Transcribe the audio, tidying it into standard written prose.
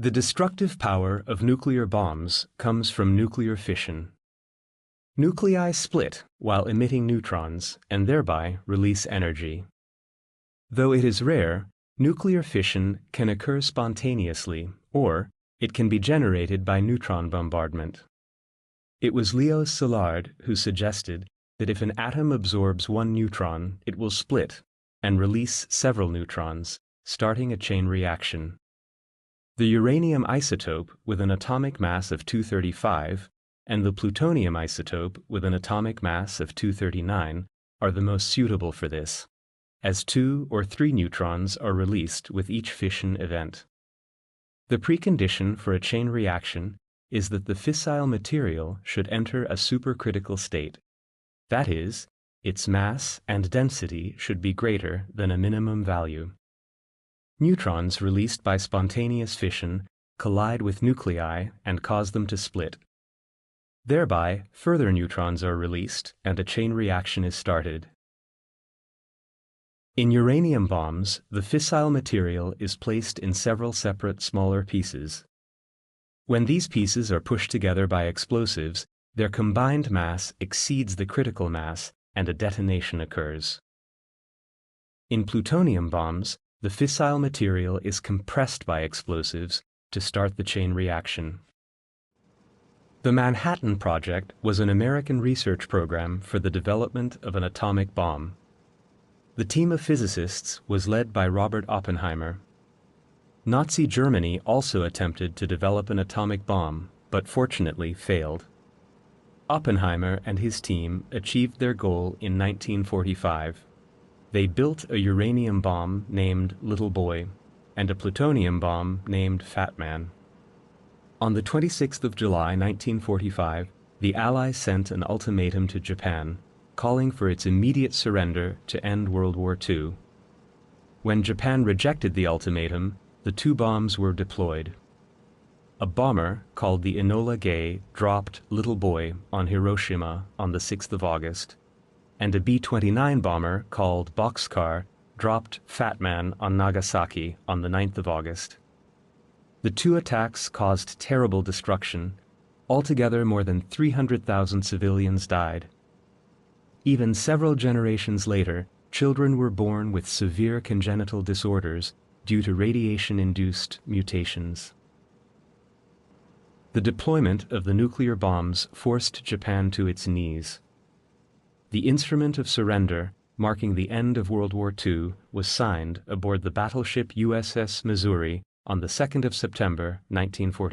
The destructive power of nuclear bombs comes from nuclear fission. Nuclei split while emitting neutrons and thereby release energy. Though it is rare, nuclear fission can occur spontaneously, or it can be generated by neutron bombardment. It was Leo Szilard who suggested that if an atom absorbs one neutron, it will split and release several neutrons, starting a chain reaction. The uranium isotope with an atomic mass of 235 and the plutonium isotope with an atomic mass of 239 are the most suitable for this, as 2 or 3 neutrons are released with each fission event. The precondition for a chain reaction is that the fissile material should enter a supercritical state. That is, its mass and density should be greater than a minimum value. Neutrons released by spontaneous fission collide with nuclei and cause them to split. Thereby, further neutrons are released and a chain reaction is started. In uranium bombs, the fissile material is placed in several separate smaller pieces. When these pieces are pushed together by explosives, their combined mass exceeds the critical mass and a detonation occurs. In plutonium bombs, the fissile material is compressed by explosives to start the chain reaction. The Manhattan Project was an American research program for the development of an atomic bomb. The team of physicists was led by Robert Oppenheimer. Nazi Germany also attempted to develop an atomic bomb, but fortunately failed. Oppenheimer and his team achieved their goal in 1945. They built a uranium bomb named Little Boy and a plutonium bomb named Fat Man. On the 26th of July 1945, the Allies sent an ultimatum to Japan, calling for its immediate surrender to end World War II. When Japan rejected the ultimatum, the 2 bombs were deployed. A bomber called the Enola Gay dropped Little Boy on Hiroshima on the 6th of August, and a B-29 bomber called Boxcar dropped Fat Man on Nagasaki on the 9th of August. The 2 attacks caused terrible destruction. Altogether, more than 300,000 civilians died. Even several generations later, children were born with severe congenital disorders due to radiation-induced mutations. The deployment of the nuclear bombs forced Japan to its knees. The instrument of surrender, marking the end of World War II, was signed aboard the battleship USS Missouri on the 2nd of September, 1945.